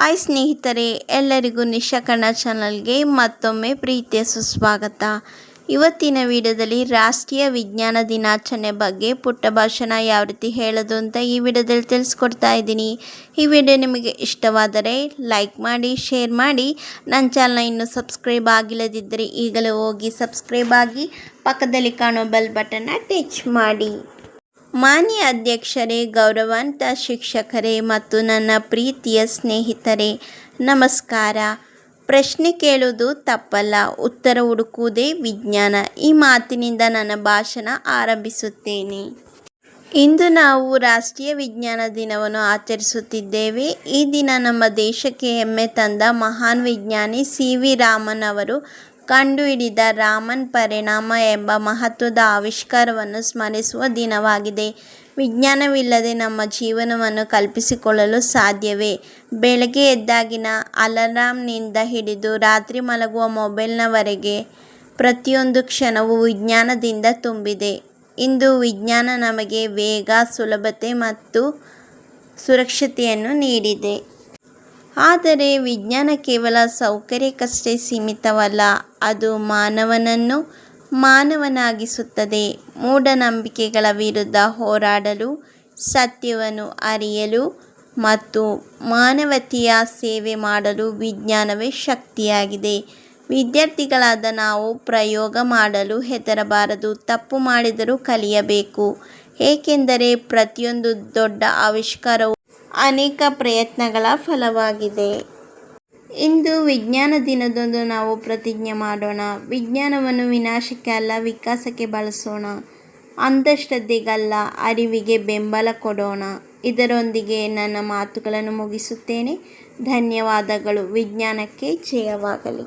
Hi ಸ್ನೇಹಿತರೆ, ಎಲ್ಲರಿಗೂ ನಿಶಾ ಕನ್ನಡ ಚಾನಲ್ಗೆ ಮತ್ತೊಮ್ಮೆ ಪ್ರೀತಿಯ ಸುಸ್ವಾಗತ. ಇವತ್ತಿನ ವಿಡಿಯೋದಲ್ಲಿ ರಾಷ್ಟ್ರೀಯ ವಿಜ್ಞಾನ ದಿನಾಚರಣೆ ಬಗ್ಗೆ ಪುಟ್ಟ ಭಾಷಣ ಯಾವ ರೀತಿ ಹೇಳೋದು ಅಂತ ಈ ವಿಡಿಯೋದಲ್ಲಿ ತಿಳಿಸ್ಕೊಡ್ತಾ ಇದ್ದೀನಿ. ಈ ವಿಡಿಯೋ ನಿಮಗೆ ಇಷ್ಟವಾದರೆ ಲೈಕ್ ಮಾಡಿ, ಶೇರ್ ಮಾಡಿ. ನನ್ನ ಚಾನಲ್ನ ಇನ್ನೂ ಸಬ್ಸ್ಕ್ರೈಬ್ ಆಗಿಲ್ಲದಿದ್ದರೆ ಈಗಲೇ ಹೋಗಿ ಸಬ್ಸ್ಕ್ರೈಬ್ ಆಗಿ, ಪಕ್ಕದಲ್ಲಿ ಕಾಣೋ ಬೆಲ್ ಬಟನ್ನ ಟಚ್ ಮಾಡಿ. ಮಾನ್ಯ ಅಧ್ಯಕ್ಷರೇ, ಗೌರವಾನ್ವಿತ ಶಿಕ್ಷಕರೇ ಮತ್ತು ನನ್ನ ಪ್ರೀತಿಯ ಸ್ನೇಹಿತರೆ, ನಮಸ್ಕಾರ. ಪ್ರಶ್ನೆ ಕೇಳುವುದು ತಪ್ಪಲ್ಲ, ಉತ್ತರ ಹುಡುಕುವುದೇ ವಿಜ್ಞಾನ. ಈ ಮಾತಿನಿಂದ ನನ್ನ ಭಾಷಣ ಆರಂಭಿಸುತ್ತೇನೆ. ಇಂದು ನಾವು ರಾಷ್ಟ್ರೀಯ ವಿಜ್ಞಾನ ದಿನವನ್ನು ಆಚರಿಸುತ್ತಿದ್ದೇವೆ. ಈ ದಿನ ನಮ್ಮ ದೇಶಕ್ಕೆ ಹೆಮ್ಮೆ ತಂದ ಮಹಾನ್ ವಿಜ್ಞಾನಿ ಸಿ.ವಿ. ರಾಮನ್ ಅವರು ಕಂಡುಹಿಡಿದ ರಾಮನ್ ಪರಿಣಾಮ ಎಂಬ ಮಹತ್ವದ ಆವಿಷ್ಕಾರವನ್ನು ಸ್ಮರಿಸುವ ದಿನವಾಗಿದೆ. ವಿಜ್ಞಾನವಿಲ್ಲದೆ ನಮ್ಮ ಜೀವನವನ್ನು ಕಲ್ಪಿಸಿಕೊಳ್ಳಲು ಸಾಧ್ಯವೇ? ಬೆಳಗ್ಗೆ ಎದ್ದಾಗಿನ ಅಲಾರಾಂನಿಂದ ಹಿಡಿದು ರಾತ್ರಿ ಮಲಗುವ ಮೊಬೈಲ್ನವರೆಗೆ ಪ್ರತಿಯೊಂದು ಕ್ಷಣವೂ ವಿಜ್ಞಾನದಿಂದ ತುಂಬಿದೆ. ಇಂದು ವಿಜ್ಞಾನ ನಮಗೆ ವೇಗ, ಸುಲಭತೆ ಮತ್ತು ಸುರಕ್ಷತೆಯನ್ನು ನೀಡಿದೆ. ಆದರೆ ವಿಜ್ಞಾನ ಕೇವಲ ಸೌಕರ್ಯಕ್ಕಷ್ಟೇ ಸೀಮಿತವಲ್ಲ, ಅದು ಮಾನವನನ್ನು ಮಾನವನಾಗಿಸುತ್ತದೆ. ಮೂಢನಂಬಿಕೆಗಳ ವಿರುದ್ಧ ಹೋರಾಡಲು, ಸತ್ಯವನ್ನು ಅರಿಯಲು ಮತ್ತು ಮಾನವತೆಯ ಸೇವೆ ಮಾಡಲು ವಿಜ್ಞಾನವೇ ಶಕ್ತಿಯಾಗಿದೆ. ವಿದ್ಯಾರ್ಥಿಗಳಾದ ನಾವು ಪ್ರಯೋಗ ಮಾಡಲು ಹೆದರಬಾರದು. ತಪ್ಪು ಮಾಡಿದರೂ ಕಲಿಯಬೇಕು, ಏಕೆಂದರೆ ಪ್ರತಿಯೊಂದು ದೊಡ್ಡ ಆವಿಷ್ಕಾರವೂ ಅನೇಕ ಪ್ರಯತ್ನಗಳ ಫಲವಾಗಿದೆ. ಇಂದು ವಿಜ್ಞಾನ ದಿನದಂದು ನಾವು ಪ್ರತಿಜ್ಞೆ ಮಾಡೋಣ. ವಿಜ್ಞಾನವನ್ನು ವಿನಾಶಕ್ಕೆ ಅಲ್ಲ, ವಿಕಾಸಕ್ಕೆ ಬಳಸೋಣ. ಅಂಧಶ್ರದ್ಧೆಗಲ್ಲ, ಅರಿವಿಗೆ ಬೆಂಬಲ ಕೊಡೋಣ. ಇದರೊಂದಿಗೆ ನನ್ನ ಮಾತುಗಳನ್ನು ಮುಗಿಸುತ್ತೇನೆ. ಧನ್ಯವಾದಗಳು. ವಿಜ್ಞಾನಕ್ಕೆ ಜಯವಾಗಲಿ.